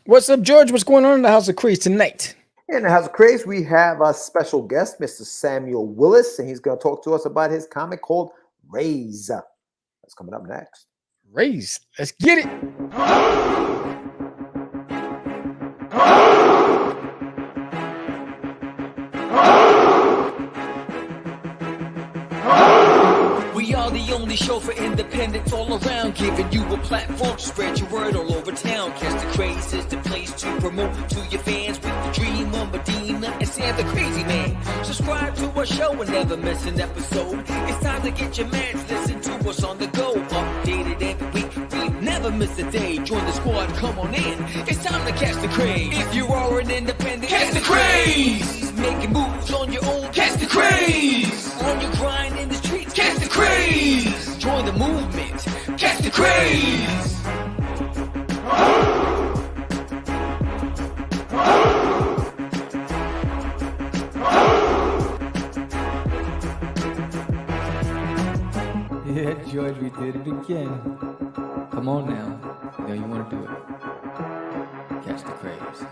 What's up, George? What's going on in the House of Craze tonight? In the House of Craze, we have a special guest, Mr. Samuel Willis, and he's going to talk to us about his comic called Raze. That's coming up next. Raze. Let's get it. We are the only show for independents all around, giving you a platform to spread your word all over town. Catch the Craze is the place to promote to your fans with the dream of Medina and Sam the Crazy Man. Subscribe to our show and never miss an episode. It's time to get your meds, listen to us on the go. Updated every week, we never miss a day. Join the squad, come on in. It's time to catch the Craze. If you are an independent, catch the Craze. Making moves on your own, catch the Craze. On your grind in the streets, catch the Craze. Join the movement, catch the Craze. Yeah, George, we did it again. Come on now. You know you want to do it. Catch the Craze.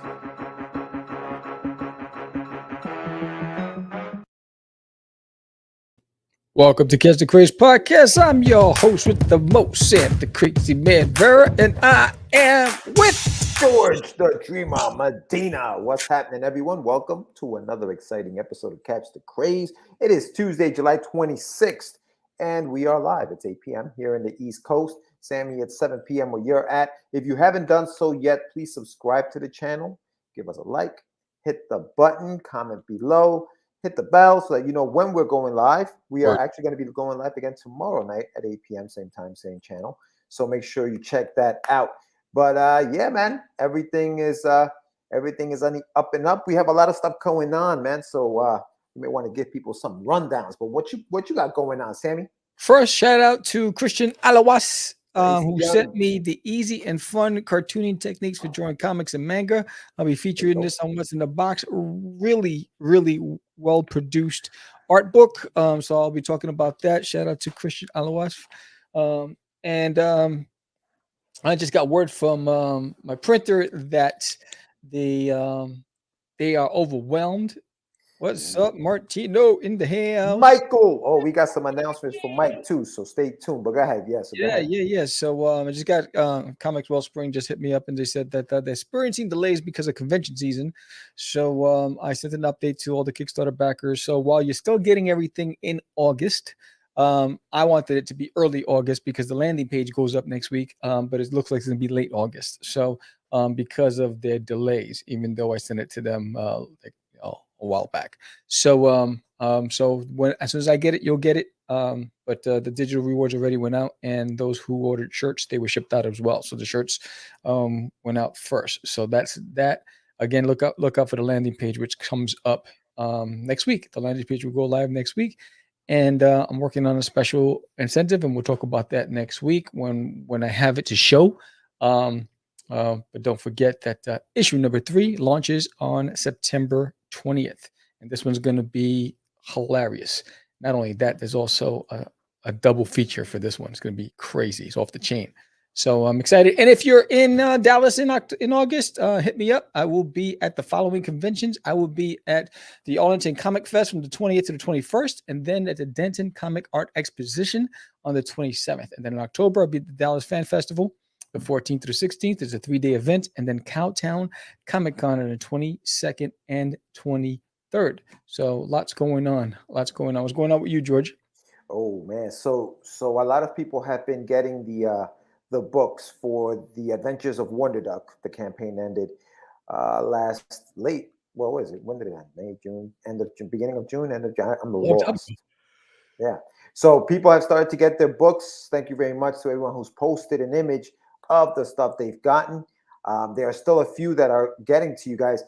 Welcome to Catch the Craze podcast. I'm your host with the most, Sam the Crazy Man Vera, and I am with George the Dreamer Medina. What's happening, everyone? Welcome to another exciting episode of Catch the Craze. It is Tuesday, July 26th, and we are live. It's 8 p.m. here in the East Coast. Sammy, it's 7 p.m. where you're at. If you haven't done so yet, please subscribe to the channel. Give us a like. Hit the button. Comment below. Hit the bell so that you know when we're going live. We are actually going to be going live again tomorrow night at 8 p.m. same time, same channel. So make sure you check that out. But yeah, man, everything is on the up and up. We have a lot of stuff going on, man. So you may want to give people some rundowns. But what you got going on, Sammy? first shout out to Christian Alawas, who sent me the easy and fun cartooning techniques for drawing comics and manga. I'll be featuring this on What's in the Box. Really, really well produced art book. So I'll be talking about that. Shout out to Christian Alawas. And I just got word from my printer that they are overwhelmed. What's up, Martino in the house? Michael. Oh, we got some announcements for Mike too, so stay tuned. But go ahead. Yes. Yeah. So I just got Comics Wellspring just hit me up and they said that they're experiencing delays because of convention season. So I sent an update to all the Kickstarter backers. So while you're still getting everything in August, I wanted it to be early August because the landing page goes up next week, but it looks like it's going to be late August. So because of their delays, even though I sent it to them a while back. So so when as soon as I get it, you'll get it. But the digital rewards already went out, and those who ordered shirts, they were shipped out as well. So the shirts went out first. So that's that. Again, look out for the landing page, which comes up next week. The landing page will go live next week. And I'm working on a special incentive, and we'll talk about that next week when I have it to show. But don't forget that issue number 3 launches on September 20th. And this one's going to be hilarious. Not only that, there's also a double feature for this one. It's going to be crazy. It's off the chain. So I'm excited. And if you're in Dallas in August, hit me up. I will be at the following conventions. I will be at the Arlington Comic Fest from the 20th to the 21st, and then at the Denton Comic Art Exposition on the 27th. And then in October, I'll be at the Dallas Fan Festival, the 14th to the 16th. It's a 3-day event. And then Cowtown Comic Con on the 22nd and 23rd. So lots going on. What's going on with you, George? Oh man, so a lot of people have been getting the books for the Adventures of Wonder Duck. The campaign ended last late. What was it? When did it end? May, June, end of June, beginning of June, end of June. I'm lost. Yeah. So people have started to get their books. Thank you very much to everyone who's posted an image of the stuff they've gotten. There are still a few that are getting to you guys.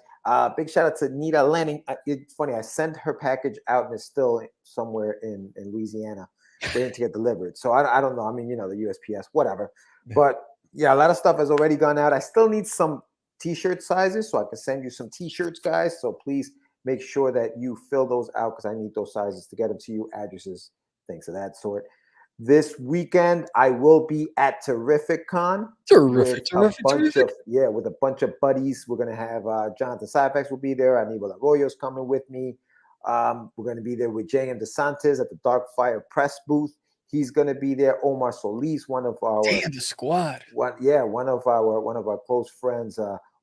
Big shout out to Nita Lanning. It's funny, I sent her package out and it's still somewhere in Louisiana waiting to get delivered. So I don't know. I mean, you know, the USPS, whatever. But yeah, a lot of stuff has already gone out. I still need some t-shirt sizes, so I can send you some t-shirts, guys. So please make sure that you fill those out because I need those sizes to get them to you, addresses, things of that sort. This weekend, I will be at Terrific Con Terrific, with a bunch of buddies. We're gonna have Jonathan Syfax will be there. Aníbal Arroyo's coming with me. We're gonna be there with Jay and DeSantis at the Dark Fire Press booth. He's gonna be there. Omar Solis, one of our Damn, the squad. one of our close friends,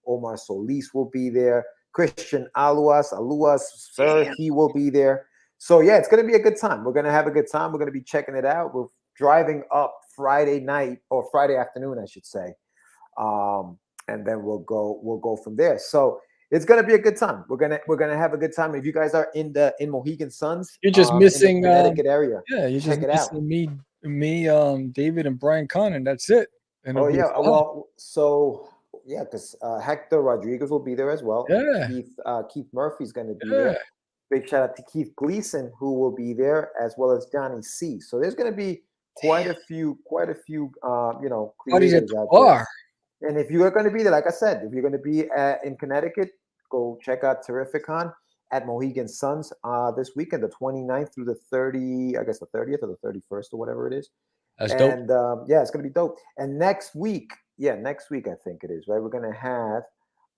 Omar Solis will be there. Christian Aluas, sir, Damn. he will be there. So yeah, it's gonna be a good time. We're gonna have a good time. We're gonna be checking it out. We're driving up Friday night or Friday afternoon, I should say, and then we'll go from there. So it's gonna be a good time. We're gonna have a good time. If you guys are in Mohegan Suns, You're just missing in the Connecticut area. Yeah, you're check just it out. missing me, David, and Brian Conn, and that's it. And Oh yeah, well, so yeah, because Hector Rodriguez will be there as well. Yeah. Keith Murphy's going to be there. Big shout out to Keith Gleason, who will be there, as well as Johnny C. So there's going to be quite a few creators out there. And if you are going to be there, like I said, if you're going to be in Connecticut, go check out Terrificon at Mohegan Suns this weekend, the 29th through the 30th or the 31st or whatever it is. That's dope. And yeah, it's going to be dope. And next week, I think it is, right? We're going to have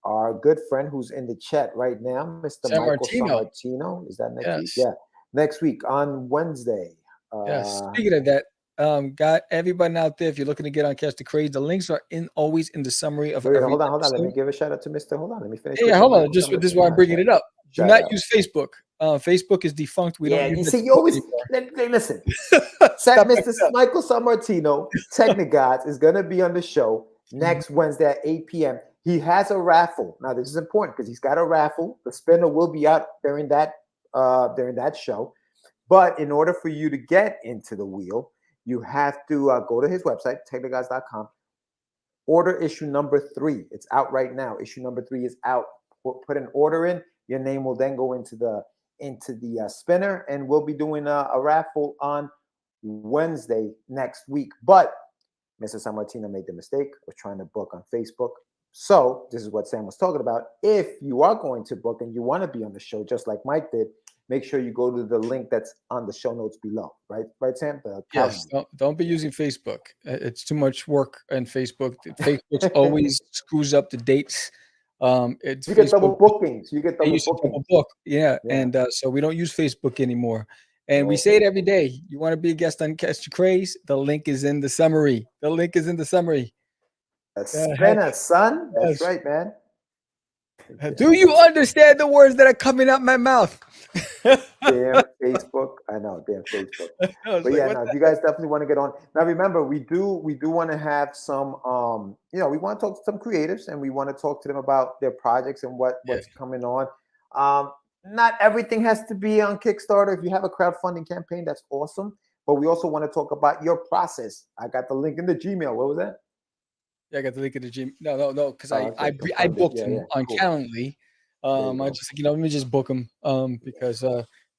our good friend who's in the chat right now, Mr. Michael Sammartino. Is that next week? Yeah, next week on Wednesday. Speaking of that, got everybody out there, if you're looking to get on Catch the Craze, the links are always in the summary of every hold on. episode. Let me give a shout out to Mr. Hold on. Let me finish. Yeah, hold on. This is why I'm bringing it up. Do not use Facebook. Facebook is defunct. We don't use it. You always listen. Mr. Michael Sammartino, Technigods, is going to be on the show next Wednesday at 8 p.m. He has a raffle. Now, this is important because he's got a raffle. The spinner will be out during that show. But in order for you to get into the wheel, you have to go to his website, technigods.com. Order issue number 3. It's out right now. Issue number 3 is out. Put an order in. Your name will then go into the spinner, and we'll be doing a raffle on Wednesday next week. But Mr. Sammartino made the mistake of trying to book on Facebook. So this is what Sam was talking about. If you are going to book and you want to be on the show, just like Mike did, make sure you go to the link that's on the show notes below. Right, Sam? Yes. Don't be using Facebook. It's too much work on Facebook. Facebook always screws up the dates. You get double bookings. Double book. Yeah. And so we don't use Facebook anymore. And we say it every day. You want to be a guest on Catch the Craze? The link is in the summary. Spinner, son. That's right, man. Do you understand the words that are coming out my mouth? Damn Facebook. I know, damn Facebook. But yeah, if you guys definitely want to get on. Now remember, we do want to have some we want to talk to some creatives, and we want to talk to them about their projects and what's coming on. Not everything has to be on Kickstarter. If you have a crowdfunding campaign, that's awesome. But we also want to talk about your process. I got the link in the Gmail. What was that? Yeah, I got the link in the Gmail. No, because I booked him on Calendly. I just let me just book him because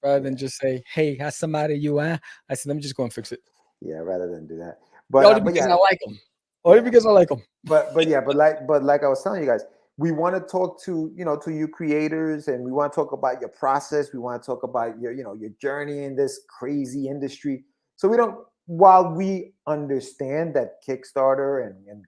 rather than just say, hey, has somebody you I said, let me just go and fix it. Yeah, rather than do that. But only because I like him. Only because I like him. But like I was telling you guys, we want to talk to you creators, and we want to talk about your process. We want to talk about your journey in this crazy industry. So while we understand that Kickstarter and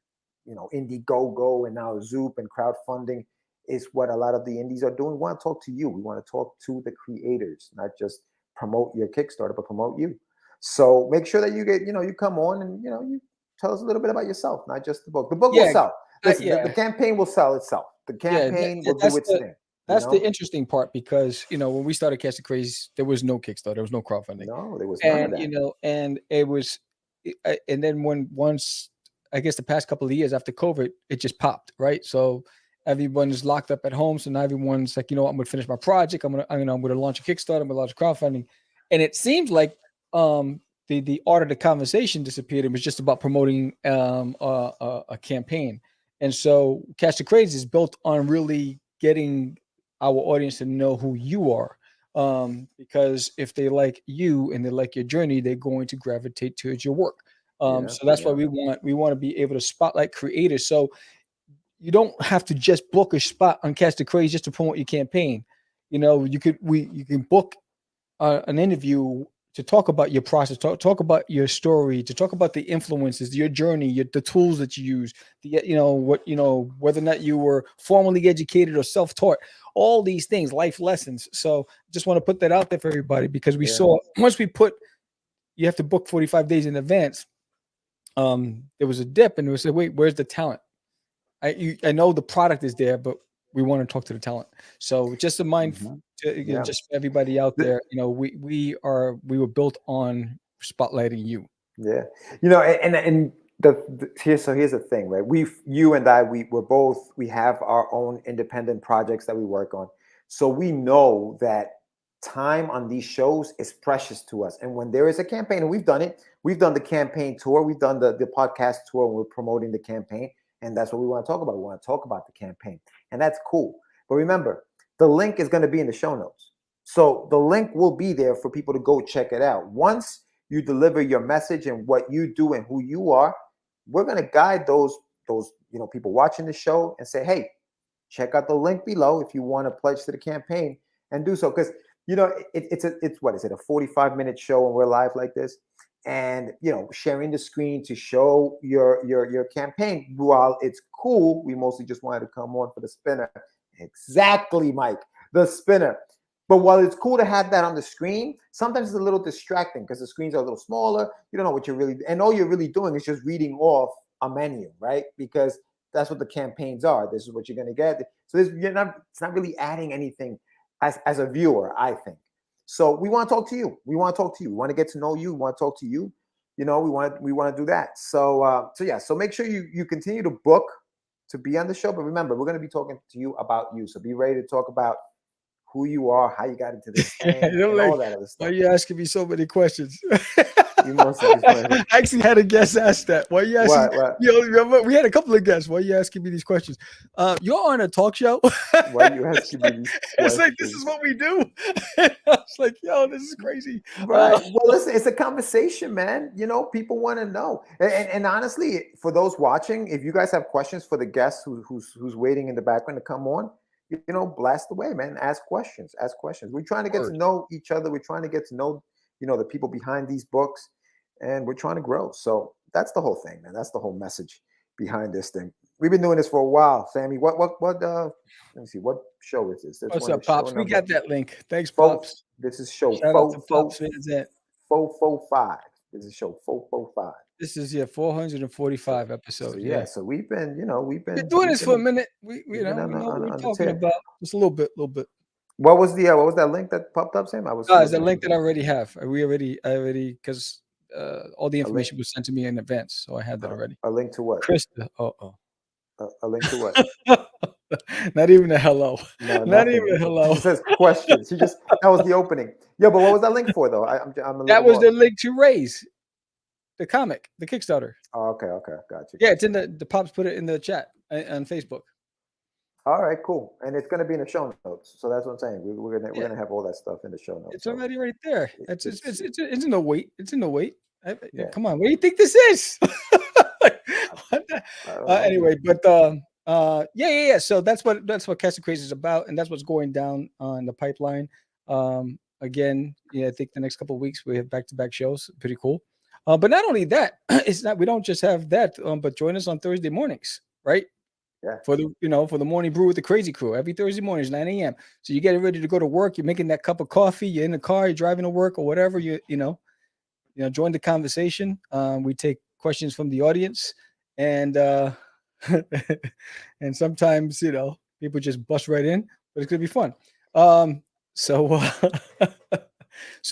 Indiegogo and now Zoop and crowdfunding is what a lot of the indies are doing, we want to talk to you. We want to talk to the creators, not just promote your Kickstarter, but promote you. So make sure that you get, you come on and, you tell us a little bit about yourself, not just the book. The book will sell. Listen, the campaign will sell itself. The campaign will do its thing. That's the interesting part, because when we started Catch the Craze, there was no Kickstarter, there was no crowdfunding. No, there was none of that. And it was, and then once I guess the past couple of years after COVID, it just popped, right? So everyone's locked up at home, so now everyone's like, I'm going to finish my project. I'm going to launch a Kickstarter. I'm going to launch crowdfunding, and it seems like the art of the conversation disappeared. It was just about promoting a campaign. And so Catch the Craze is built on really getting our audience to know who you are. Because if they like you and they like your journey, they're going to gravitate towards your work. So that's why we want to be able to spotlight creators. So you don't have to just book a spot on Catch the Craze just to promote your campaign. You can book an interview to talk about your process, talk about your story, to talk about the influences, your journey, the tools that you use, whether or not you were formally educated or self-taught, all these things, life lessons. So just want to put that out there for everybody, because we saw once we put, you have to book 45 days in advance. There was a dip, and we said, wait, where's the talent? I know the product is there, but we want to talk to the talent. So just a mind, just everybody out there, we were built on spotlighting you. Yeah, and here's the thing, right? You and I, we have our own independent projects that we work on, so we know that time on these shows is precious to us. And when there is a campaign, and we've done it, we've done the campaign tour, we've done the podcast tour, and we're promoting the campaign. And that's what we want to talk about. We want to talk about the campaign. And that's cool. But remember, the link is going to be in the show notes. So the link will be there for people to go check it out. Once you deliver your message and what you do and who you are, we're going to guide those people watching the show and say, hey, check out the link below if you want to pledge to the campaign, and do so. Because, it's a 45-minute show and we're live like this. And sharing the screen to show your campaign, while it's cool, we mostly just wanted to come on for the spinner. Exactly, Mike, the spinner. But while it's cool to have that on the screen, sometimes it's a little distracting because the screens are a little smaller. You don't know what and all you're really doing is just reading off a menu, right? Because that's what the campaigns are. This is what you're going to get. So it's not really adding anything as a viewer, I think. So we want to talk to you. We want to get to know you. We want to talk to you. We want to do that. So make sure you continue to book to be on the show. But remember, we're going to be talking to you about you. So be ready to talk about who you are, how you got into this thing, and all that other stuff. Why are you asking me so many questions? You must have I actually had a guest ask that. Why are you asking? What? Remember, we had a couple of guests. Why are you asking me these questions? You're on a talk show. Why are you asking me these questions? It's like, this is what we do. I was like, yo, this is crazy. Right. Well, listen, it's a conversation, man. People want to know. And honestly, for those watching, if you guys have questions for the guests who's waiting in the background to come on, blast away, man. Ask questions. We're trying to get to know each other. We're trying to get to know, the people behind these books, and we're trying to grow. So that's the whole thing, man. That's the whole message behind this thing. We've been doing this for a while, Sammy. What let me see, what show is this? What's up, Pops? We got that link. Thanks, Pops. Pops. This is show 445. This is show 445. This is 445 episodes. So we've been doing this for a minute. We know what we're talking about. Just a little bit. What was that link that popped up, Sam? It's the link that I already have. I already because all the information was sent to me in advance, so I had that already. A link to what? Krista. A link to what? Not even a hello. No, not even a hello. It says questions. That was the opening. Yeah, but what was that link for though? That was the link to Raze, the comic, the Kickstarter. Oh, okay, gotcha. Yeah, it's in the Pops put it in the chat on Facebook. All right, cool. And it's going to be in the show notes. So that's what I'm saying. We're gonna have all that stuff in the show notes. It's already right there. It's in the wait. It's in the wait. Come on, what do you think this is? Anyway, but So that's what Cast Craze is about, and that's what's going down on the pipeline. Again, I think the next couple of weeks we have back-to-back shows. Pretty cool. But not only that, we don't just have that, but join us on Thursday mornings, right? Yeah. For the morning brew with the Crazy Crew every Thursday morning is 9 a.m. So you're getting ready to go to work. You're making that cup of coffee. You're in the car. You're driving to work or whatever. You join the conversation. We take questions from the audience, and and sometimes people just bust right in, but it's gonna be fun. So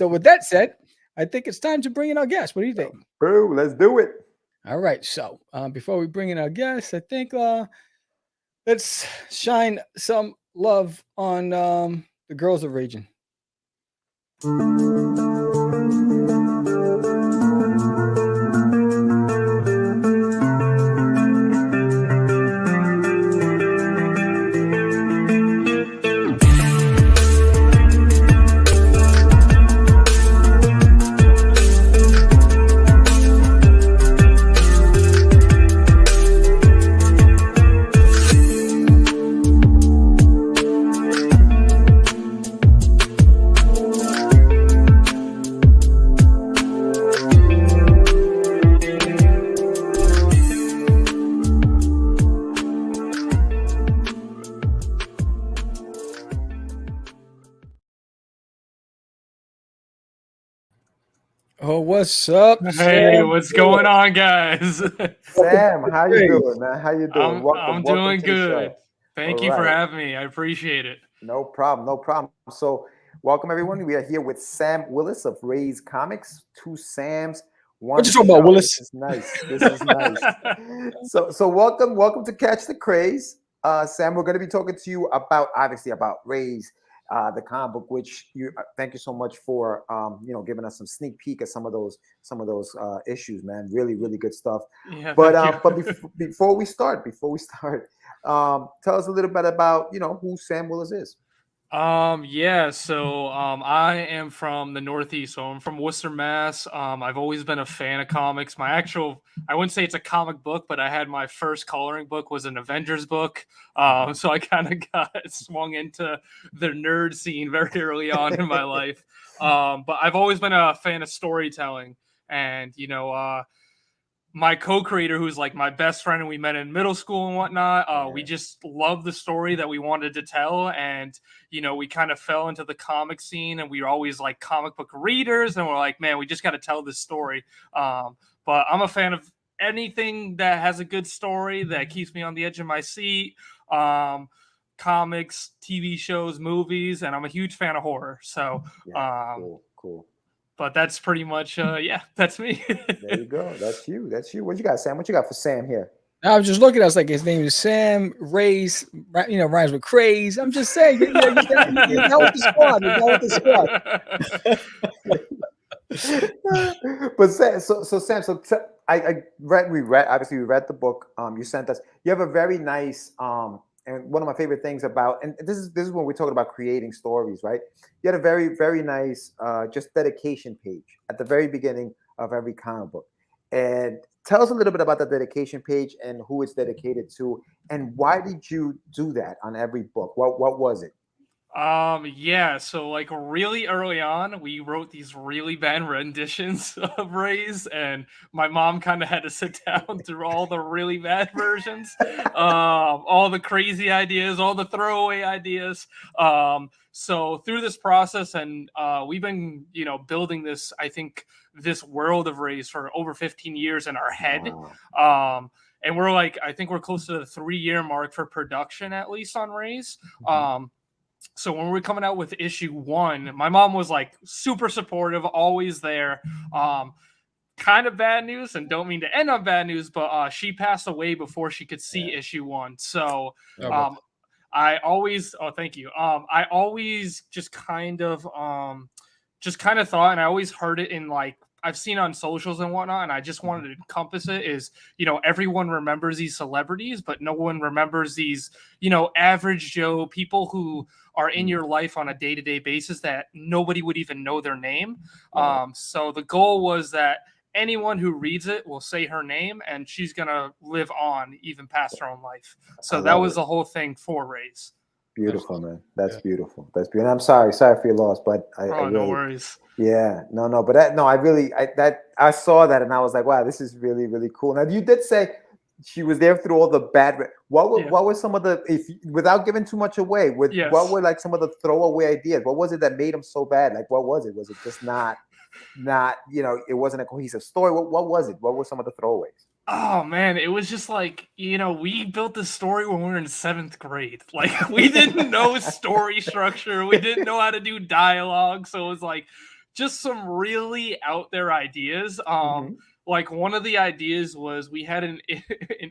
with that said, I think it's time to bring in our guest. What do you think? Bro, let's do it. All right. So before we bring in our guest, I think let's shine some love on the girls of Raging. Oh, what's up, Hey, Sam? what's going on, guys? Sam, how you Craze. doing, man? How you doing? I'm Welcome doing to the good. show. All Thank you for right, having me. I appreciate it. no problem, no problem. So, welcome everyone. We are here with Sam Willis of Raze Comics. Two Sams, What one you talking about, show. This Willis? is nice. This is nice. So welcome to Catch the Craze. Sam, we're going to be talking to you about obviously about Raze, the comic book. Which you thank you so much for giving us some sneak peek at some of those issues, man. Really good stuff. Yeah, But thank you. before we start, tell us a little bit about who Sam Willis is. Yeah, so I am from the Northeast, so I'm from Worcester, Mass. I've always been a fan of comics. I wouldn't say it's a comic book, but I had my first coloring book was an Avengers book. So I kind of got swung into the nerd scene very early on in my life. But I've always been a fan of storytelling, and my co-creator, who's like my best friend, and we met in middle school and whatnot. We just loved the story that we wanted to tell, and we kind of fell into the comic scene, and we were always like comic book readers, and we're like, man, we just got to tell this story. But I'm a fan of anything that has a good story that keeps me on the edge of my seat. Comics, TV shows, movies, and I'm a huge fan of horror. So, Cool. But that's pretty much, that's me. There you go. That's you. What you got, Sam? What you got for Sam here? I was just looking. I was like, his name is Sam. Raze, rhymes with Craze. I'm just saying, you're down with the squad. You're down with the squad. But Sam, we read the book. You sent us. You have a very nice and one of my favorite things about, and this is when we're talking about creating stories, right? You had a very nice just dedication page at the very beginning of every comic book. And tell us a little bit about the dedication page and who it's dedicated to, and why did you do that on every book? What was it? So like really early on, we wrote these really bad renditions of Raze, and my mom kind of had to sit down through all the really bad versions, all the crazy ideas, all the throwaway ideas. So through this process, and we've been, building this, I think, this world of Raze for over 15 years in our head. Wow. And we're like, I think we're close to the 3-year mark for production, at least on Raze. So when we were coming out with issue 1, my mom was like super supportive, always there. Kind of bad news, and don't mean to end on bad news, but she passed away before she could see issue 1. So I always, thank you. I always just kind of thought, and I always heard it in like, I've seen on socials and whatnot, and I just wanted to encompass it is, everyone remembers these celebrities, but no one remembers these, average Joe people who are in your life on a day-to-day basis that nobody would even know their name. So the goal was that anyone who reads it will say her name, and she's going to live on even past her own life. So that was the whole thing for Raze. Beautiful, man. That's beautiful. That's beautiful. And I'm sorry for your loss, but I really, no worries. Yeah, no, but I saw that and I was like, wow, this is really cool. Now you did say she was there through all the bad. What were some of the, without giving too much away, what were like some of the throwaway ideas? What was it that made them so bad? Like, what was it? Was it just not, it wasn't a cohesive story? What was it? What were some of the throwaways? Oh man, it was just like, we built this story when we were in 7th grade. Like, we didn't know story structure. We didn't know how to do dialogue. So it was like just some really out there ideas. Like one of the ideas was we had in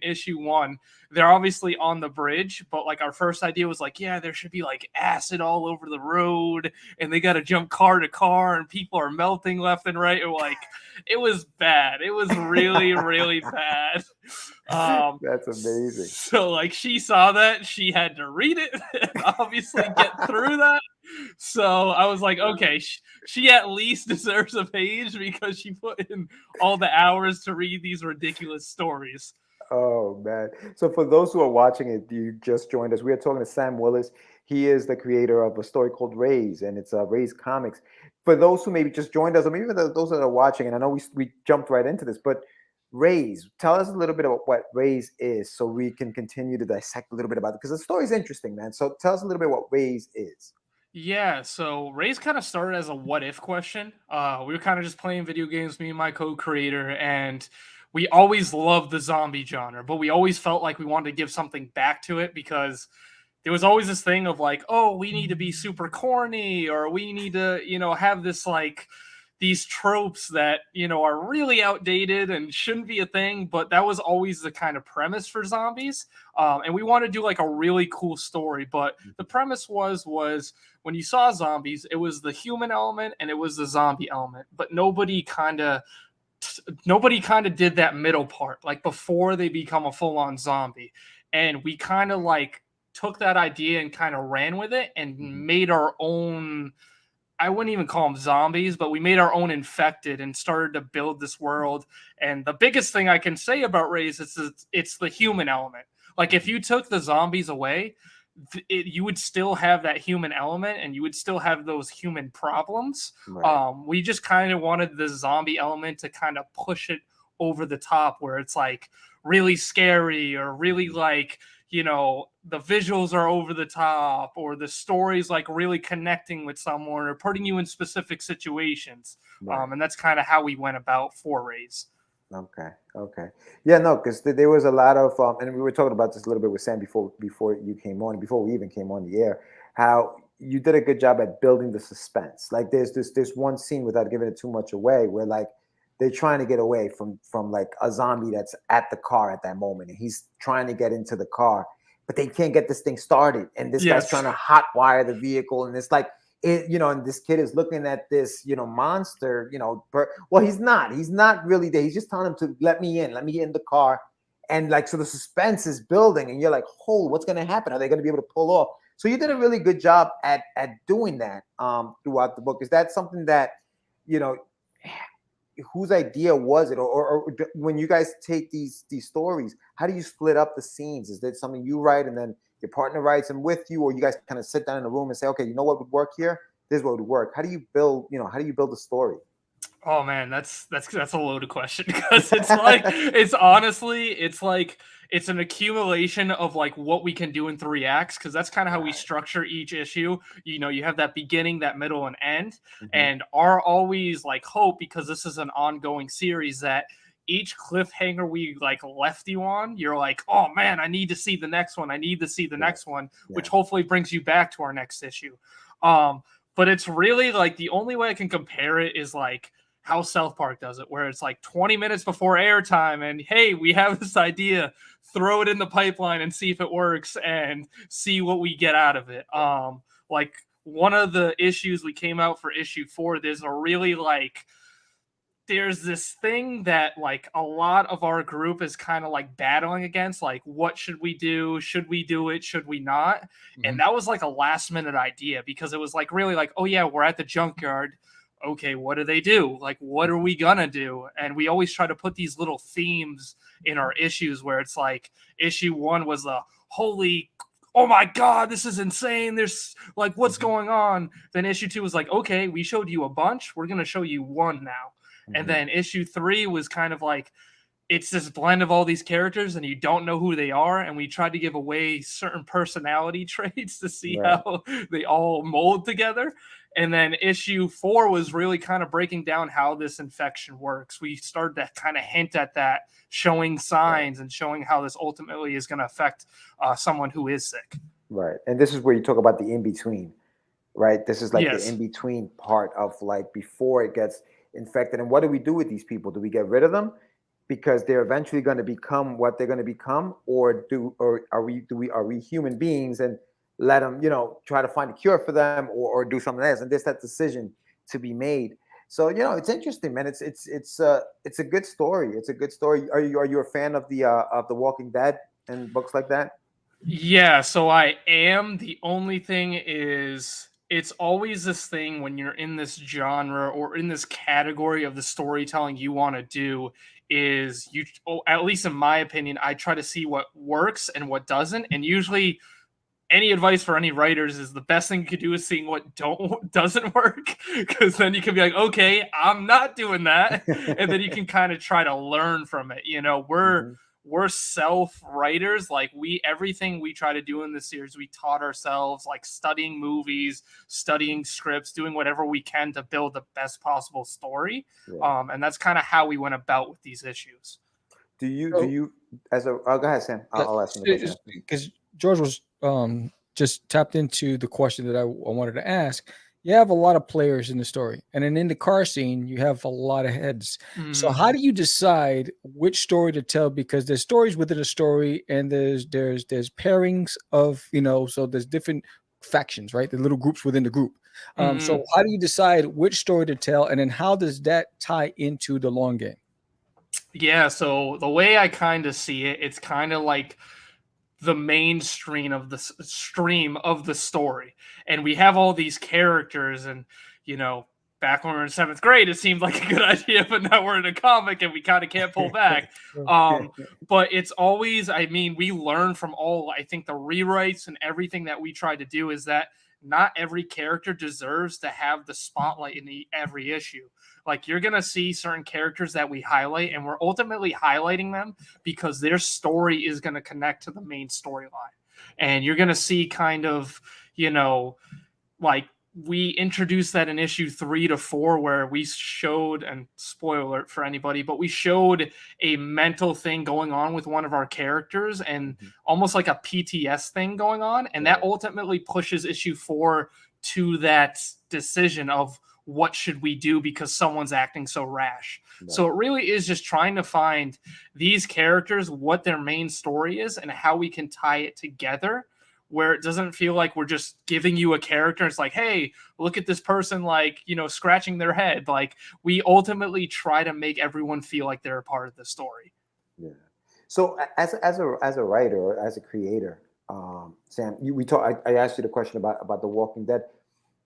issue 1, they're obviously on the bridge, but like our first idea was like, yeah, there should be like acid all over the road, and they got to jump car to car, and people are melting left and right. And like, it was bad. It was really bad. That's amazing. So like, she saw that, she had to read it and obviously get through that. So I was like, okay, she at least deserves a page because she put in all the hours to read these ridiculous stories. Oh man. So for those who are watching it, you just joined us. We are talking to Sam Willis. He is the creator of a story called Raze, and it's Raze Comics. For those who maybe just joined us, or maybe those that are watching, and I know we jumped right into this, but Raze, tell us a little bit about what Raze is so we can continue to dissect a little bit about it, because the story is interesting, man. So tell us a little bit what Raze is. Yeah, so Raze kind of started as a what if question. We were kind of just playing video games, me and my co-creator, and we always loved the zombie genre, but we always felt like we wanted to give something back to it because there was always this thing of like, oh, we need to be super corny, or we need to, have this like these tropes that are really outdated and shouldn't be a thing. But that was always the kind of premise for zombies, and we want to do like a really cool story. But the premise was when you saw zombies, it was the human element and it was the zombie element, but nobody kind of did that middle part, like before they become a full-on zombie. And we kind of like took that idea and kind of ran with it and made our own. I wouldn't even call them zombies, but we made our own infected and started to build this world. And the biggest thing I can say about Raze is it's the human element. Like if you took the zombies away, you would still have that human element and you would still have those human problems. Right. We just kind of wanted the zombie element to kind of push it over the top, where it's like really scary or really like, the visuals are over the top, or the story's like really connecting with someone or putting you in specific situations. Right. And that's kind of how we went about for Raze. Okay. Yeah, no, because there was a lot of, and we were talking about this a little bit with Sam before you came on, before we even came on the air, how you did a good job at building the suspense. Like there's one scene, without giving it too much away, where like they're trying to get away from like a zombie that's at the car at that moment, and he's trying to get into the car, but they can't get this thing started, and this guy's trying to hotwire the vehicle, and it's like and this kid is looking at this monster, well, he's not really there, he's just telling him to let me in the car, and like, so the suspense is building, and you're like, oh, what's going to happen? Are they going to be able to pull off? So you did a really good job at doing that throughout the book. Is that something that whose idea was it, or when you guys take these stories, how do you split up the scenes? Is that something you write and then your partner writes them with you, or you guys kind of sit down in a room and say, okay, you know what would work here? This is what would work. How do you build the story? Oh man, that's a loaded question, because it's like it's an accumulation of like what we can do in 3 acts, because that's kind of how we structure each issue. You have that beginning, that middle, and end. And our always like hope, because this is an ongoing series, that each cliffhanger we like left you on, you're like, oh man, I need to see the next one. I need to see the next one, which hopefully brings you back to our next issue. But it's really like the only way I can compare it is like how South Park does it, where it's like 20 minutes before airtime, and hey, we have this idea, throw it in the pipeline and see if it works and see what we get out of it. Like one of the issues we came out for issue 4, there's this thing that like a lot of our group is kind of like battling against, like, what should we do? Should we do it? Should we not? And that was like a last minute idea, because it was like really like, oh yeah, we're at the junkyard. Okay, what do they do? Like, what are we gonna do? And we always try to put these little themes in our issues, where it's like issue 1 was the holy, oh my god, this is insane, there's like, what's going on? Then issue 2 was like, okay, we showed you a bunch, we're gonna show you one now. And then issue 3 was kind of like, it's this blend of all these characters and you don't know who they are, and we tried to give away certain personality traits to see how they all mold together. And then issue 4 was really kind of breaking down how this infection works. We started to kind of hint at that, showing signs and showing how this ultimately is going to affect someone who is sick. Right. And this is where you talk about the in-between, right? This is like the in-between part of like before it gets infected. And what do we do with these people? Do we get rid of them because they're eventually going to become what they're going to become, or are we human beings and let them, try to find a cure for them, or do something else? And there's that decision to be made. So, it's interesting, man. It's a good story. It's a good story. Are you a fan of the Walking Dead and books like that? Yeah, so I am. The only thing is, it's always this thing when you're in this genre or in this category of the storytelling you want to do, is at least in my opinion, I try to see what works and what doesn't. And usually any advice for any writers is the best thing you could do is seeing what doesn't work, because then you can be like, okay, I'm not doing that. And then you can kind of try to learn from it. we're self-writers. Like everything we try to do in this series, we taught ourselves, like studying movies, studying scripts, doing whatever we can to build the best possible story. And that's kind of how we went about with these issues. Do you go ahead, Sam. I'll ask you the question. Because George was just tapped into the question that I wanted to ask. You have a lot of players in the story, and then in the car scene, you have a lot of heads. So how do you decide which story to tell? Because there's stories within a story, and there's pairings of, so there's different factions, right? The little groups within the group. So how do you decide which story to tell, and then how does that tie into the long game? Yeah, so the way I kind of see it, it's kind of like the main stream of the story, and we have all these characters, and back when we were in 7th grade, it seemed like a good idea, but now we're in a comic and we kind of can't pull back. But it's always, we learn from I think the rewrites and everything that we try to do is that not every character deserves to have the spotlight in every issue. Like, you're going to see certain characters that we highlight, and we're ultimately highlighting them because their story is going to connect to the main storyline. And you're going to see kind of, like, we introduced that in issue 3 to 4 where we showed, and spoiler alert for anybody, but we showed a mental thing going on with one of our characters and almost like a PTS thing going on. And that ultimately pushes issue 4 to that decision of what should we do because someone's acting so rash. Right. So it really is just trying to find these characters, what their main story is, and how we can tie it together where it doesn't feel like we're just giving you a character. It's like, hey, look at this person, like, scratching their head. Like, we ultimately try to make everyone feel like they're a part of the story. Yeah. So as a writer or as a creator, Sam, I asked you the question about The Walking Dead.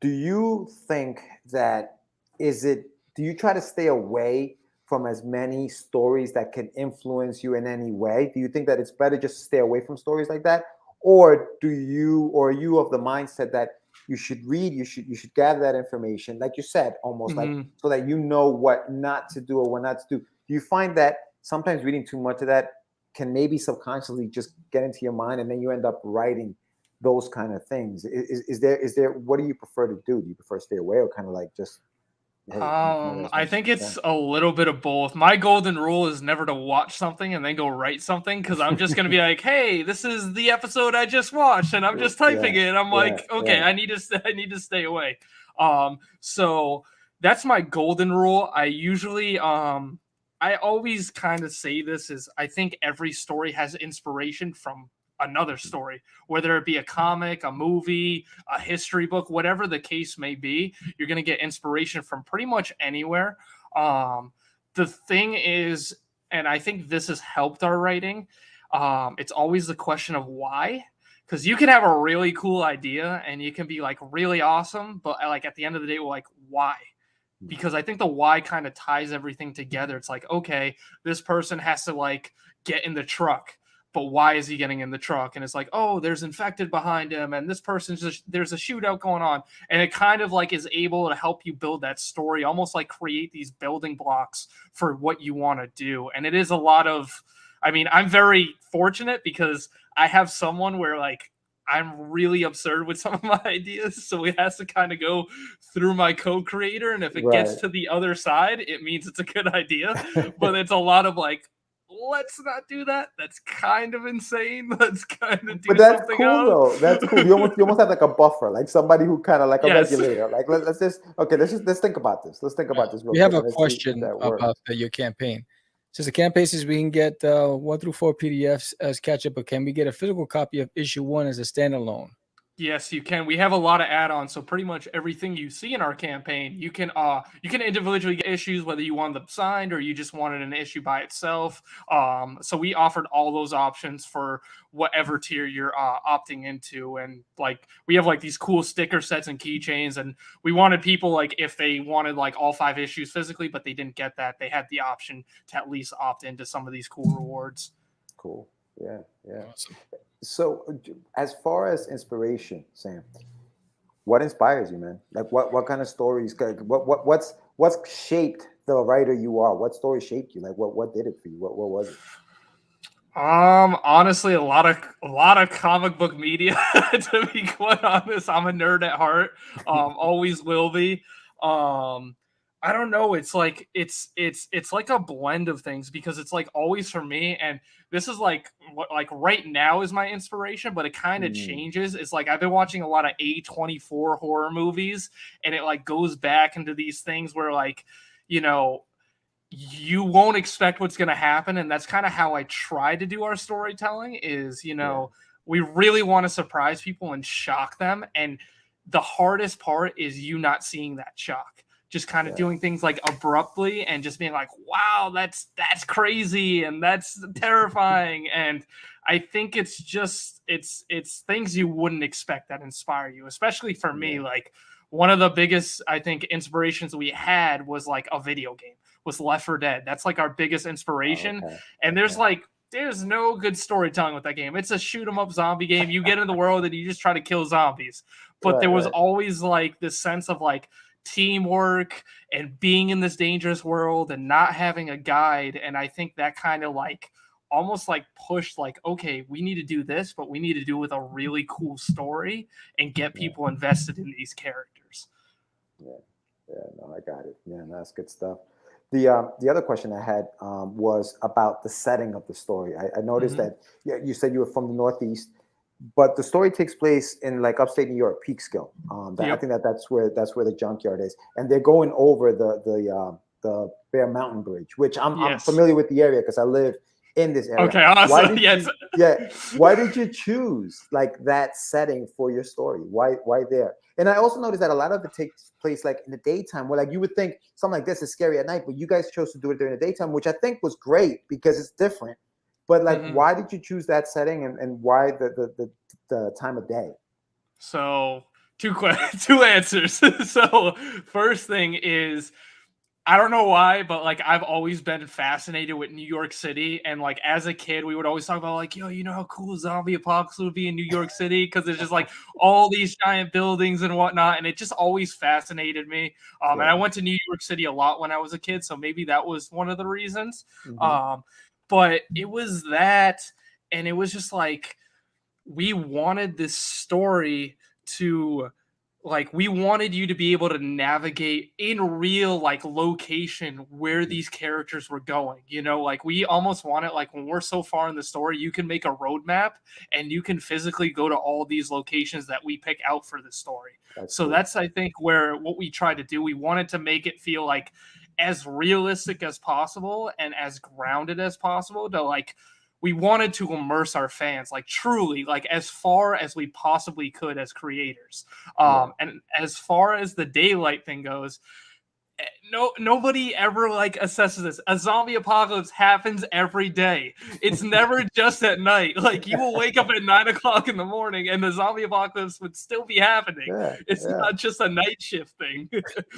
Do you think that do you try to stay away from as many stories that can influence you in any way? Do you think that it's better just to stay away from stories like that? Or are you of the mindset that you should read, you should gather that information, like you said, almost like so that you know what not to do or what not to do? Do you find that sometimes reading too much of that can maybe subconsciously just get into your mind and then you end up writing those kind of things? Is there what do you prefer to do? Do you prefer to stay away or kind of like just I think it's a little bit of both. My golden rule is never to watch something and then go write something, because I'm just going to be like, hey, this is the episode I just watched, and I'm just typing it. And I'm like, okay, I need to stay away. So that's my golden rule. I usually, I always kind of say this is, I think every story has inspiration from another story, whether it be a comic, a movie, a history book, whatever the case may be. You're going to get inspiration from pretty much anywhere. The thing is, and I think this has helped our writing, it's always the question of why. Because you can have a really cool idea and you can be like really awesome, but like at the end of the day, we're like, why? Because I think the why kind of ties everything together. It's like, okay, this person has to like get in the truck, but why is he getting in the truck? And it's like, oh, there's infected behind him, and this person's just, there's a shootout going on. And it kind of like is able to help you build that story, almost like create these building blocks for what you want to do. And it is a lot of, I'm very fortunate because I have someone where like I'm really absurd with some of my ideas. So it has to kind of go through my co-creator. And if it gets to the other side, it means it's a good idea. But it's a lot of like, let's not do that. That's kind of insane. Let's kind of do something cool, else. Though. That's cool. You almost have like a buffer, like somebody who kind of like a regulator. Like let's think about this. Let's think about this. We have a question about your campaign. Since the campaign says we can get 1 through 4 PDFs as catch-up, but can we get a physical copy of issue 1 as a standalone? Yes, you can. We have a lot of add-ons, so pretty much everything you see in our campaign, you can individually get issues, whether you want them signed or you just wanted an issue by itself. So we offered all those options for whatever tier you're opting into, and like we have like these cool sticker sets and keychains, and we wanted people like if they wanted like all 5 issues physically, but they didn't get that, they had the option to at least opt into some of these cool rewards. Cool. Yeah. Awesome. So, as far as inspiration, Sam, what inspires you, man? Like, what kind of stories? What's shaped the writer you are? What story shaped you? Like, what did it for you? What was it? Honestly, a lot of comic book media. To be quite honest, I'm a nerd at heart. Always will be. I don't know. It's like it's like a blend of things because it's like always for me, and this is like what like right now is my inspiration, but it kind of Mm, changes. It's like I've been watching a lot of A24 horror movies, and it like goes back into these things where like you know you won't expect what's going to happen, and that's kind of how I try to do our storytelling is yeah, we really want to surprise people and shock them, and the hardest part is you not seeing that shock, just kind of yeah, doing things like abruptly and just being like, wow, that's crazy and that's terrifying. And I think it's just it's things you wouldn't expect that inspire you, especially for me. yeah. Like one of the biggest I think inspirations we had was like a video game, was Left 4 Dead. That's like our biggest Oh, inspiration. okay, And okay. there's no good storytelling with that game. It's a shoot 'em up zombie game. You get in the world and you just try to kill zombies. But Right, there was right. always like this sense of like teamwork and being in this dangerous world and not having a guide. And I think that kind of like almost like pushed like, okay, we need to do this, but we need to do it with a really cool story and get Yeah, people invested in these characters. yeah, yeah. No, I got it. Yeah, no, that's good stuff. The other question I had was about the setting of the story. I noticed Mhm. that yeah, you said you were from the Northeast, but the story takes place in like upstate New York, Peekskill. I Yep. think that's where the junkyard is, and they're going over the Bear Mountain Bridge, which I'm Yes. familiar with the area because I live in this area. Okay, Why awesome. did Yes. you yeah? Why did you choose like that setting for your story? Why there? And I also noticed that a lot of it takes place like in the daytime, where like you would think something like this is scary at night, but you guys chose to do it during the daytime, which I think was great because it's different. But like, Mhm. why did you choose that setting, and why the time of day? So two answers. So first thing is I don't know why, but like I've always been fascinated with New York City, and like as a kid, we would always talk about like, yo, you know how cool zombie apocalypse would be in New York City because there's just like all these giant buildings and whatnot, and it just always fascinated me. And I Sure. went to New York City a lot when I was a kid, so maybe that was one of the reasons. Hmm. Um, but it was that, and it was just like we wanted this story to like we wanted you to be able to navigate in real like location where Hmm. these characters were going, like we almost want it like when we're so far in the story you can make a roadmap and you can physically go to all these locations that we pick out for the story. That's So cool. that's I think where what we tried to do, we wanted to make it feel like as realistic as possible and as grounded as possible to like we wanted to immerse our fans like truly like as far as we possibly could as creators. Yeah. And as far as the daylight thing goes, nobody ever like assesses this. A zombie apocalypse happens every day. It's never just at night. Like you will wake up at 9 o'clock in the morning and the zombie apocalypse would still be happening. Yeah. It's Yeah. not just a night shift thing.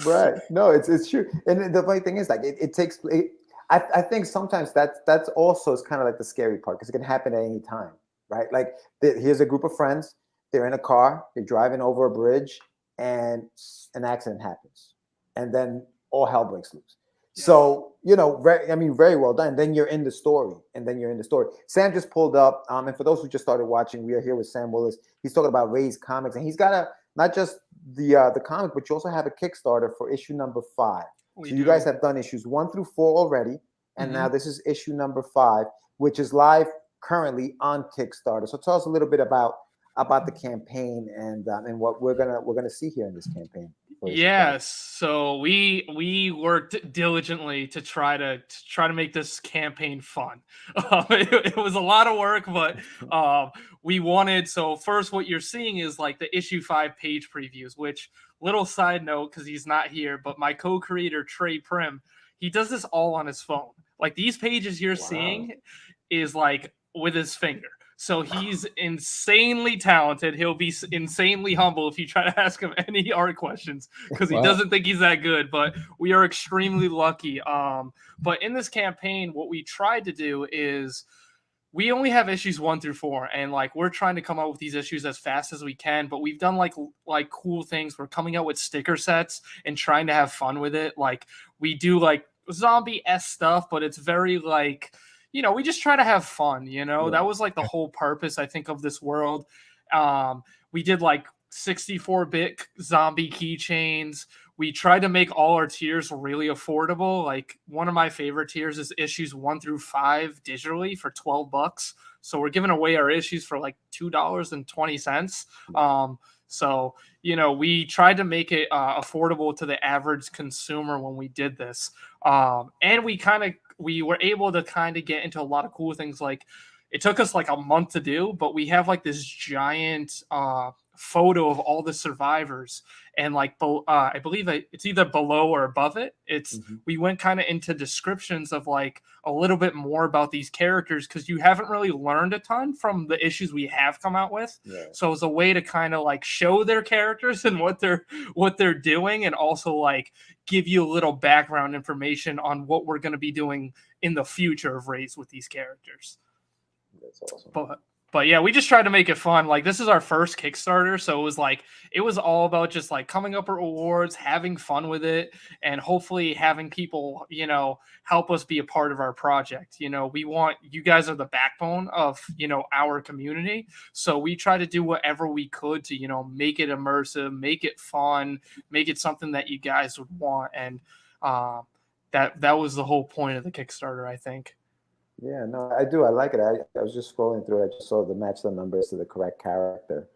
Right. No, it's true. And the funny thing is, like, it takes. I think sometimes that's also is kind of like the scary part because it can happen at any time, right? Like, here's a group of friends. They're in a car. They're driving over a bridge, and an accident happens, and then all hell breaks loose. Yes. So I mean, very well done. Then you're in the story, and then you're in the story. Sam just pulled up, and for those who just started watching, we are here with Sam Willis. He's talking about Raze Comics, and he's got a not just the comic, but you also have a Kickstarter for issue number 5. We So you guys do. have done issues 1 through 4 already, and Hmm. now this is issue number 5, which is live currently on Kickstarter. So tell us a little bit about the campaign and what we're gonna see here in this campaign for issue 5. Yes, so we worked diligently to try to make this campaign fun. It was a lot of work, but we wanted. So first, what you're seeing is like the issue 5 page previews. Which little side note, because he's not here, but my co-creator Trey Prim, he does this all on his phone. Like these pages you're Wow. seeing is like with his finger. So he's insanely talented. He'll be insanely humble if you try to ask him any art questions because he Wow. doesn't think he's that good. But we are extremely lucky. But in this campaign, what we tried to do is we only have issues 1 through 4, and like we're trying to come out with these issues as fast as we can. But we've done like cool things. We're coming out with sticker sets and trying to have fun with it. Like we do like zombie-esque stuff, but it's very like we just try to have fun. Yeah. That was like the whole purpose, I think, of this world. We did like 64-bit zombie keychains. We tried to make all our tiers really affordable. Like one of my favorite tiers is issues 1 through 5 digitally for $12. So we're giving away our issues for like $2.20. So, we tried to make it affordable to the average consumer when we did this. And we were able to kind of get into a lot of cool things. Like it took us like a month to do, but we have like this giant photo of all the survivors, and like I believe it's either below or above it. We went kind of into descriptions of like a little bit more about these characters, because you haven't really learned a ton from the issues we have come out with. So it's a way to kind of like show their characters and what they're doing, and also like give you a little background information on what we're going to be doing in the future of Raze with these characters. That's awesome. But yeah, we just tried to make it fun. Like this is our first Kickstarter, so it was all about just like coming up with rewards, having fun with it, and hopefully having people, help us be a part of our project. We want, you guys are the backbone of, our community. So we try to do whatever we could to, make it immersive, make it fun, make it something that you guys would want. And that was the whole point of the Kickstarter, I think. Yeah, no, I do. I like it. I was just scrolling through it. I just saw the match the numbers to the correct character.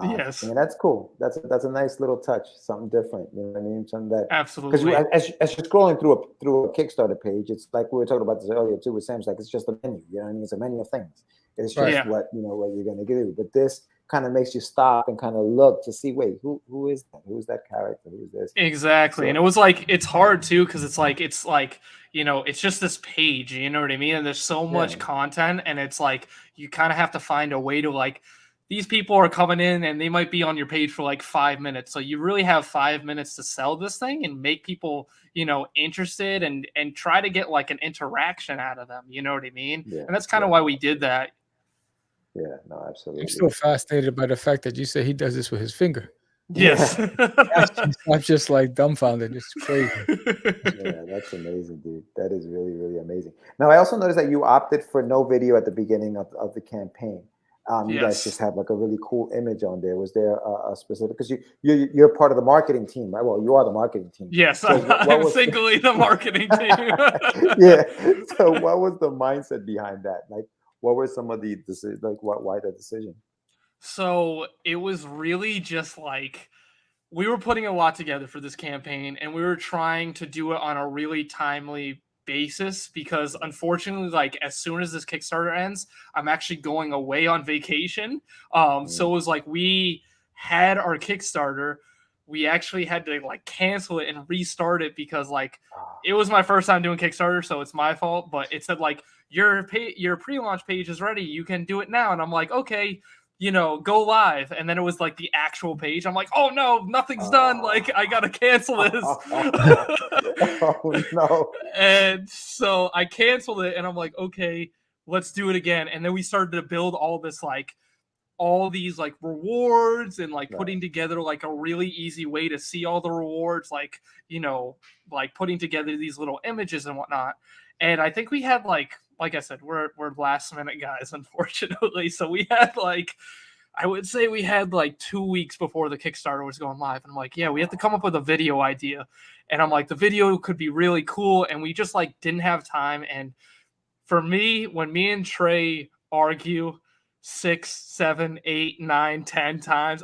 Yes. And that's cool. That's a nice little touch, something different. You know what I mean? Something that absolutely. Because as you're scrolling through a Kickstarter page, it's like we were talking about this earlier too with Sam's. Like it's just a menu. You know what I mean? It's a menu of things. It's just what you're going to do. But this kind of makes you stop and kind of look to see, wait, who is that? Who's that character? Who's this? Exactly. So, and it was like, it's hard too, because it's like it's just this page, you know what I mean? And there's so much content, and it's like you kind of have to find a way to like, these people are coming in and they might be on your page for like 5 minutes. So you really have 5 minutes to sell this thing and make people, interested and try to get like an interaction out of them. You know what I mean? Yeah, and that's kind of why we did that. Yeah, no, absolutely. I'm still fascinated by the fact that you say he does this with his finger. Yes. I'm just like dumbfounded. It's crazy. Yeah, that's amazing, dude. That is really, really amazing. Now, I also noticed that you opted for no video at the beginning of the campaign. You guys just have like a really cool image on there. Was there a specific, because you're part of the marketing team, right? Well, you are the marketing team. Yes, so I'm singly the marketing team. Yeah. So what was the mindset behind that? Like, what were some of the decisions? Like, why that decision? So it was really just like, we were putting a lot together for this campaign, and we were trying to do it on a really timely basis, because unfortunately, like as soon as this Kickstarter ends, I'm actually going away on vacation. So it was like, we had our Kickstarter, we actually had to like cancel it and restart it, because like it was my first time doing Kickstarter, so it's my fault. But it said like, your pre-launch page is ready, you can do it now. And I'm like, okay, go live. And then it was like the actual page. I'm like, oh no, nothing's done. Like I gotta cancel this. Oh no. And so I canceled it, and I'm like, okay, let's do it again. And then we started to build all this like all these like rewards, and like putting together like a really easy way to see all the rewards, like like putting together these little images and whatnot. And I think we had like I said, we're last minute guys, unfortunately. So we had like, I would say we had like 2 weeks before the Kickstarter was going live. And I'm like, yeah, we have to come up with a video idea. And I'm like, the video could be really cool. And we just like didn't have time. And for me, when me and Trey argue 6, 7, 8, 9, 10 times,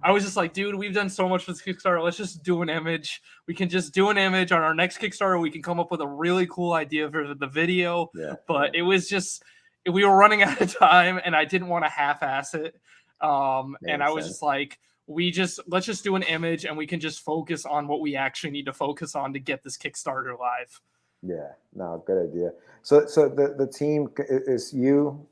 I was just like, dude, we've done so much for this Kickstarter. Let's just do an image. We can just do an image on our next Kickstarter. We can come up with a really cool idea for the video. Yeah. But it was just, we were running out of time, and I didn't want to half-ass it. And I was just like, let's just do an image, and we can just focus on what we actually need to focus on to get this Kickstarter live. Yeah, no, good idea. So the team is you.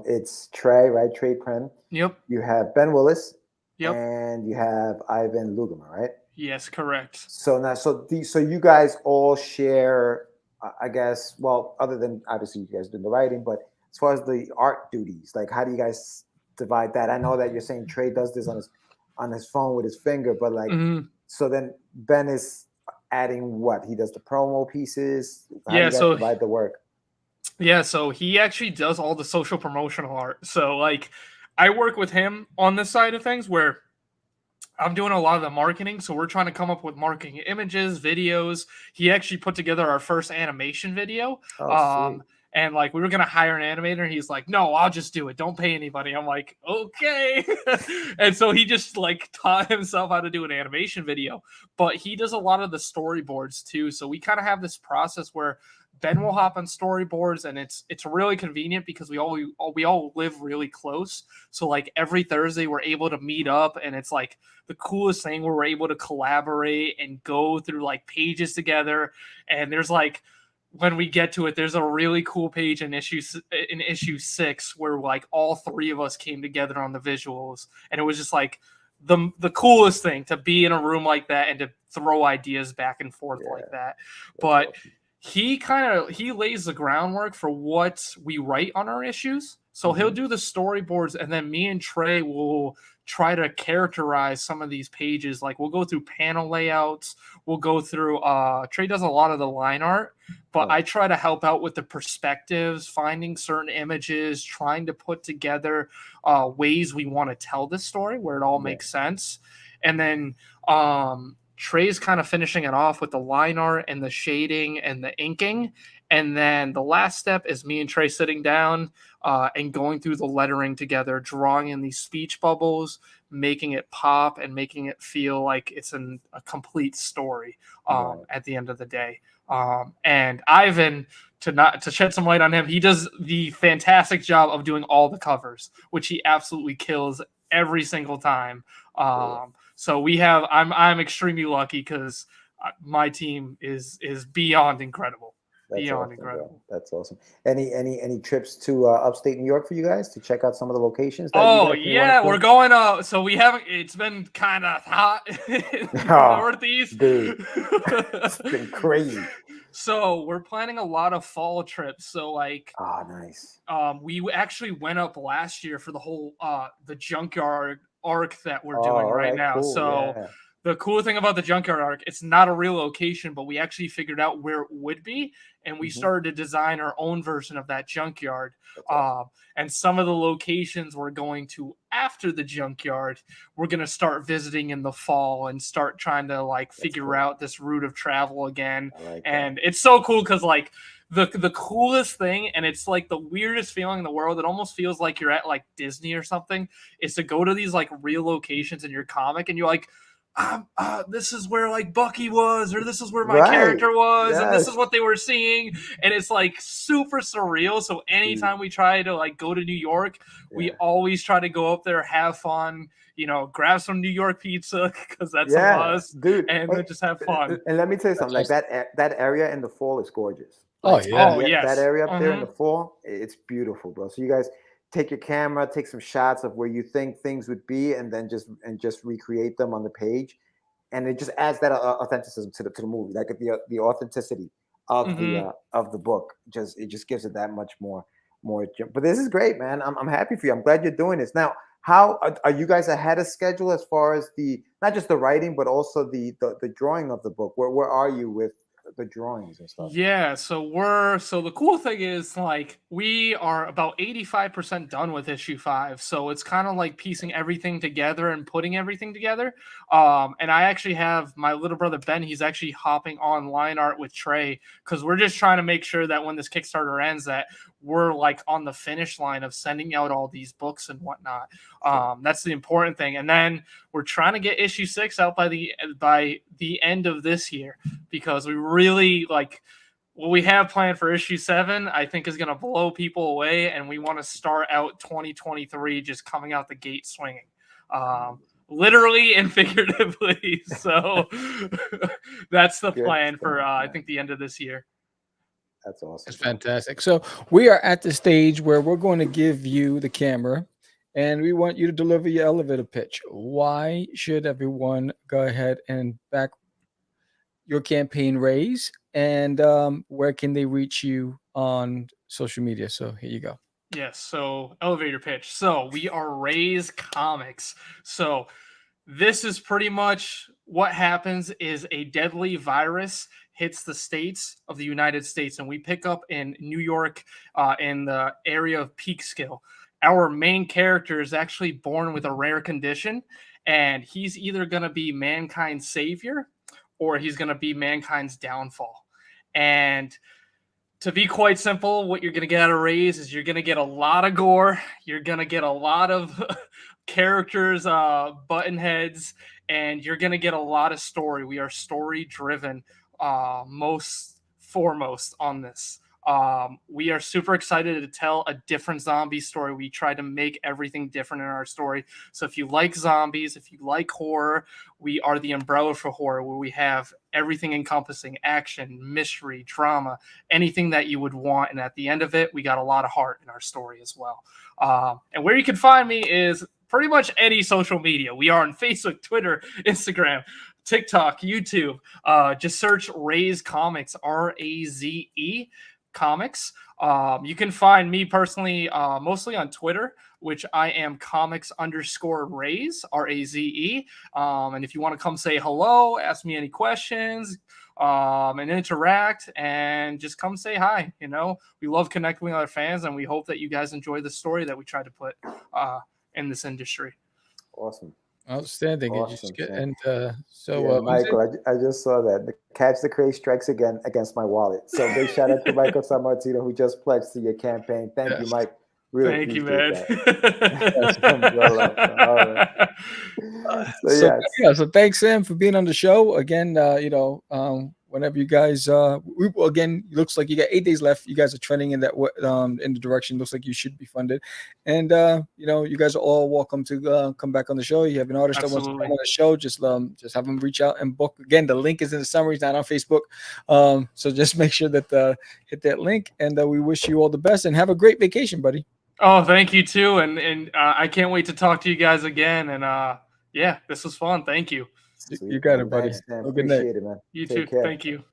It's Trey, right? Trey Prem. Yep. You have Ben Willis. Yep. And you have Ivan Lugama, right? Yes, correct. So now, so you guys all share, I guess. Well, other than obviously you guys doing the writing, but as far as the art duties, like how do you guys divide that? I know that you're saying Trey does this on his phone with his finger, but like, so then Ben is adding what? He does the promo pieces. How do you guys divide the work? Yeah, so he actually does all the social promotional art. So like I work with him on this side of things where I'm doing a lot of the marketing, so we're trying to come up with marketing images, videos. He actually put together our first animation video. Oh, sweet. Um, and like we were gonna hire an animator, and he's like, "No, I'll just do it. Don't pay anybody." I'm like, "Okay." And so he just like taught himself how to do an animation video. But he does a lot of the storyboards too. So we kind of have this process where Ben will hop on storyboards, and it's really convenient because we all live really close. So like every Thursday we're able to meet up, and it's like the coolest thing where we're able to collaborate and go through like pages together. And there's like when we get to it, there's a really cool page in issue 6 where like all three of us came together on the visuals, and it was just like the coolest thing to be in a room like that and to throw ideas back and forth like that. But awesome. he lays the groundwork for what we write on our issues. So he'll do the storyboards, and then me and Trey will try to characterize some of these pages. Like we'll go through panel layouts. We'll go through Trey does a lot of the line art, but I try to help out with the perspectives, finding certain images, trying to put together ways we want to tell this story where it all makes sense. And then Trey's kind of finishing it off with the line art and the shading and the inking. And then the last step is me and Trey sitting down and going through the lettering together, drawing in these speech bubbles, making it pop and making it feel like it's a complete story at the end of the day. And Ivan, to shed some light on him, he does the fantastic job of doing all the covers, which he absolutely kills every single time. So we have I'm extremely lucky because my team is beyond incredible. That's Beyond awesome, incredible. bro. That's awesome. Any trips to upstate New York for you guys to check out some of the locations? Oh yeah, we're going. So we haven't. It's been kind of hot in the Northeast, dude. It's been crazy. So we're planning a lot of fall trips. So like, nice. We actually went up last year for the whole the junkyard arc that we're doing right now. Cool. So the cool thing about the junkyard arc, it's not a real location, but we actually figured out where it would be, and we started to design our own version of that junkyard. And some of the locations we're going to after the junkyard, we're going to start visiting in the fall and start trying to like figure out this route of travel again. And it's so cool because like the coolest thing, and it's like the weirdest feeling in the world, it almost feels like you're at like Disney or something, is to go to these like real locations in your comic and you're like, this is where like Bucky was, or this is where my character was, and this is what they were seeing, and it's like super surreal. So anytime we try to like go to New York, we always try to go up there, have fun, grab some New York pizza because that's a must, dude, and then just have fun. And let me tell you something, like that area in the fall is gorgeous. That area up there in the fall, it's beautiful, bro. So you guys take your camera, take some shots of where you think things would be, and then just recreate them on the page, and it just adds that authenticism to the movie, like the authenticity of the book. It just gives it that much more. But this is great, man. I'm happy for you. I'm glad you're doing this. Now, how are you guys ahead of schedule as far as not just the writing, but also the drawing of the book? Where are you with the drawings and stuff? Yeah, so the cool thing is like we are about 85% done with issue 5. So it's kind of like piecing everything together and putting everything together. And I actually have my little brother Ben, he's actually hopping on line art with Trey because we're just trying to make sure that when this Kickstarter ends that we're like on the finish line of sending out all these books and whatnot. That's the important thing. And then we're trying to get issue 6 out by the end of this year because we really like what we have planned for issue 7, I think is going to blow people away. And we want to start out 2023 just coming out the gate swinging. Literally and figuratively. So that's the plan for, I think, the end of this year. That's awesome. It's fantastic. So we are at the stage where we're going to give you the camera and we want you to deliver your elevator pitch. Why should everyone go ahead and back your campaign, Raze? And where can they reach you on social media? So here you go. Yes. So elevator pitch. So we are Raze Comics. So this is pretty much what happens is a deadly virus hits the states of the United States, and we pick up in New York, in the area of Peekskill. Our main character is actually born with a rare condition, and he's either going to be mankind's savior or he's going to be mankind's downfall. And to be quite simple, what you're going to get out of Raze is you're going to get a lot of gore. You're going to get a lot of characters, button heads, and you're going to get a lot of story. We are story driven, most foremost on this. We are super excited to tell a different zombie story. We try to make everything different in our story. So if you like zombies, if you like horror, we are the umbrella for horror, where we have everything encompassing action, mystery, drama, anything that you would want. And at the end of it, we got a lot of heart in our story as well. And where you can find me is pretty much any social media. We are on Facebook, Twitter, Instagram, TikTok, YouTube. Just search Raze Comics, RAZE Comics. You can find me personally mostly on Twitter, which I am comics_Raze, RAZE. And if you want to come say hello, ask me any questions, and interact, and just come say hi. You know, we love connecting with our fans, and we hope that you guys enjoy the story that we try to put in this industry. Awesome. Outstanding. Awesome, And yeah, so, Michael, I just saw that. Catch the Craze strikes again against my wallet. So big shout out to Michael Sammartino, who just pledged to your campaign. Thank you, Mike. Really Thank you, man. So thanks, Sam, for being on the show again. Whenever you guys, again, it looks like you got 8 days left. You guys are trending in that in the direction. Looks like you should be funded, and you guys are all welcome to come back on the show. You have an artist that wants to come on the show, just have them reach out and book. Again, the link is in the summary. It's not on Facebook, so just make sure that hit that link, and we wish you all the best and have a great vacation, buddy. Oh, thank you too, and I can't wait to talk to you guys again. And yeah, this was fun. Thank you. You got it, buddy. Thanks, Good night. Appreciate it, man. You Take too. care. Thank you.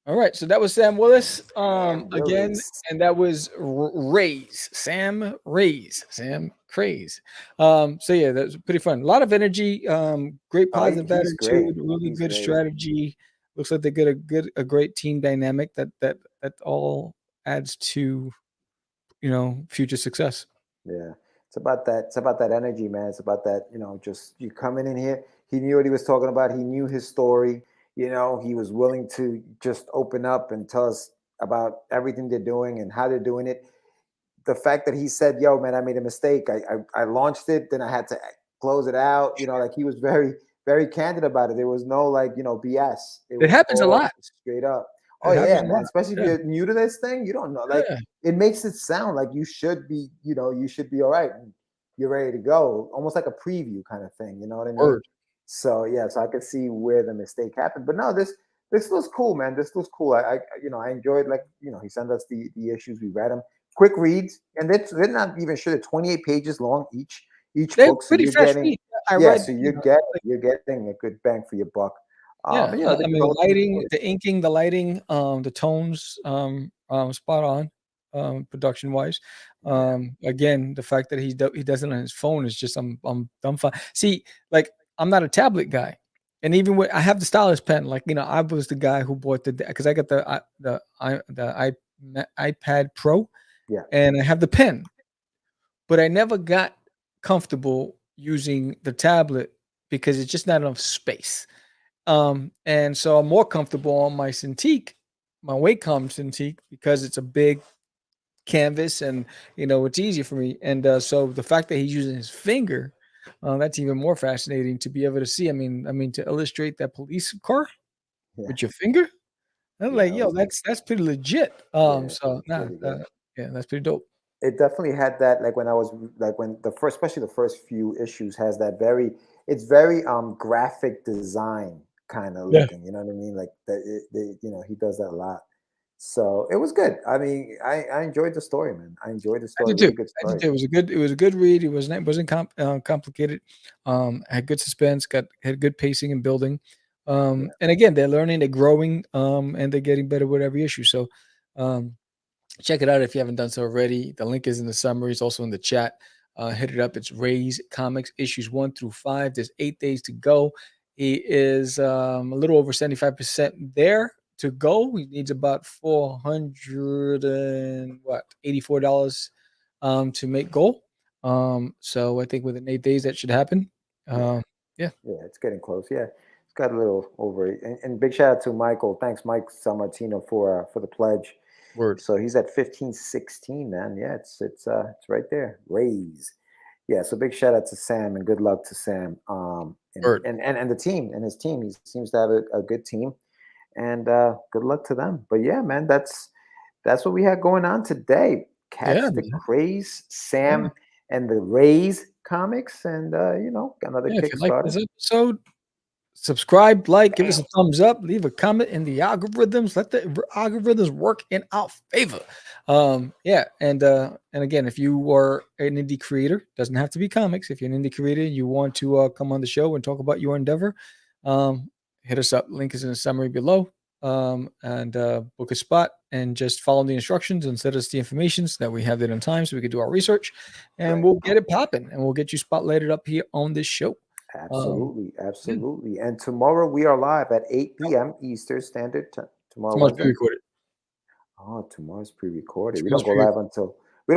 All right, so that was Sam Willis again, Willis. and that was Raze, Sam Craze. So yeah, that was pretty fun. A lot of energy, great positive he's attitude, great. really He's good great. strategy. Looks like they get a great team dynamic that all adds to future success. Yeah, it's about that. It's about that energy, man. It's about that. Just you coming in here. He knew what he was talking about. He knew his story. He was willing to just open up and tell us about everything they're doing and how they're doing it. The fact that he said, "Yo, man, I made a mistake. I launched it, then I had to close it out." Like he was very, very candid about it. There was no BS. It happens a lot. Straight up. Oh yeah, man. Especially if you're new to this thing, you don't know. It makes it sound like you should be, you should be all right. And you're ready to go, almost like a preview kind of thing. You know what I mean? Word. So yeah, so I could see where the mistake happened. But no, this looks cool, man. This looks cool. I enjoyed he sent us the issues, we read them, quick reads, and they're not even sure they're 28 pages long each book. So pretty you're fresh getting, read, so you're getting a good bang for your buck. Yeah, the lighting, the inking, the lighting, the tones, spot on, production wise. Again, the fact that he does it on his phone is just I'm dumbfounded. See, I'm not a tablet guy, and even when I have the stylus pen, I was the guy who bought because I got the iPad Pro, and I have the pen, but I never got comfortable using the tablet because it's just not enough space. And so I'm more comfortable on my Cintiq, my Wacom Cintiq, because it's a big canvas and it's easier for me. And so the fact that he's using his finger, that's even more fascinating to be able to see. I mean to illustrate that police car with your finger. I'm that's pretty legit. That's pretty dope. It definitely had that, especially the first few issues has that very graphic design kind of looking, you know what I mean? He does that a lot. So it was good. I mean, I enjoyed the story, man. I enjoyed the story. I did too. It was a good read. It wasn't complicated. Had good suspense. Had good pacing and building. And again, they're learning, they're growing, and they're getting better with every issue. So check it out if you haven't done so already. The link is in the summary. It's also in the chat. Hit it up. It's Raze Comics issues 1 through 5. There's 8 days to go. He is a little over 75% there to go. He needs about $484 to make goal. So I think within 8 days that should happen. Yeah. Yeah, it's getting close. Yeah, it's got a little over. And big shout out to Michael. Thanks, Mike Sammartino, for the pledge. Word. So he's at 1516, man. Yeah, it's right there. Raze. Yeah, so big shout out to Sam and good luck to Sam. And the team and his team. He seems to have a good team, and good luck to them. But yeah, man, that's what we had going on today. Catch the Craze, Sam and the Raze comics, and another Kickstarter. If you like this episode, subscribe, like, give us a thumbs up, leave a comment in the algorithms. Let the algorithms work in our favor. And again, if you are an indie creator, doesn't have to be comics. If you're an indie creator, you want to come on the show and talk about your endeavor, hit us up. Link is in the summary below. And book a spot and just follow the instructions and send us the information so that we have it in time so we can do our research, and we'll get it popping, and we'll get you spotlighted up here on this show. Absolutely. And tomorrow we are live at 8 p.m. Eastern Standard Time. Tomorrow's pre-recorded. Oh, tomorrow's pre-recorded. We don't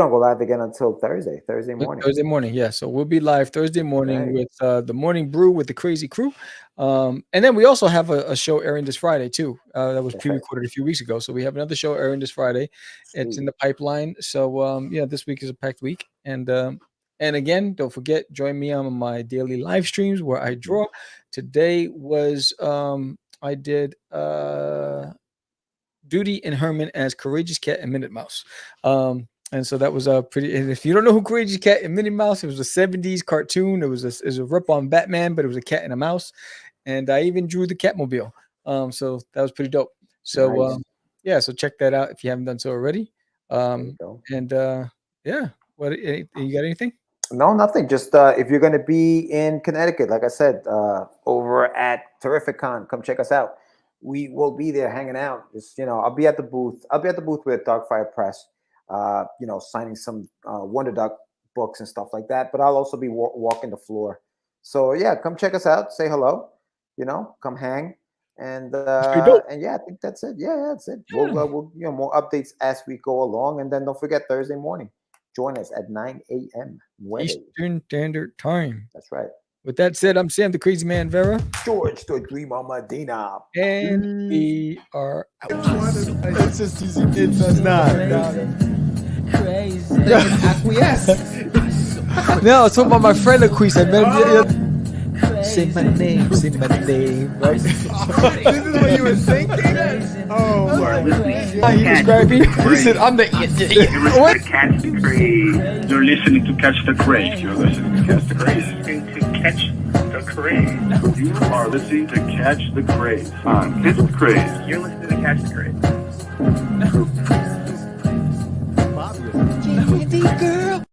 go live again until Thursday morning. Thursday morning, yeah. So we'll be live Thursday morning with the Morning Brew with the Crazy Crew. And then we also have a show airing this Friday too. That was pre-recorded a few weeks ago. So we have another show airing this Friday. Sweet. It's in the pipeline. So this week is a packed week. And again, don't forget, join me on my daily live streams where I draw. Today was I did Duty and Herman as Courageous Cat and Minute Mouse. And so that was pretty. And if you don't know who Courageous Cat and Minnie Mouse, it was a 70s cartoon. It was a rip on Batman, but it was a cat and a mouse. And I even drew the Catmobile. So that was pretty dope. So nice. So check that out if you haven't done so already. What you got anything? No, nothing. Just if you're going to be in Connecticut, like I said, over at Terrificon, come check us out. We will be there hanging out. Just, I'll be at the booth. I'll be at the booth with Darkfire Press. Signing some Wonder Duck books and stuff like that. But I'll also be walking the floor. So yeah, come check us out. Say hello. Come hang. And I think that's it. Yeah, that's it. Yeah. We'll more updates as we go along. And then don't forget Thursday morning. Join us at 9 a.m. Eastern Standard Time. That's right. With that said, I'm Sam the Crazy Man Vera. George the Dreamer Medina. And we are out. It's just easy. It's not. Crazy. Acquiesce. No, I was talking about my friend Acquiesce. I met him. Say my name, right? This is what you were thinking? Oh, he described me. He said, I'm the... What? Catch the Craze. You're listening to Catch the Craze. You're listening to Catch the Craze. You are listening to Catch the Craze. Catch the Craze. You're listening to Catch the Craze. Candy girl.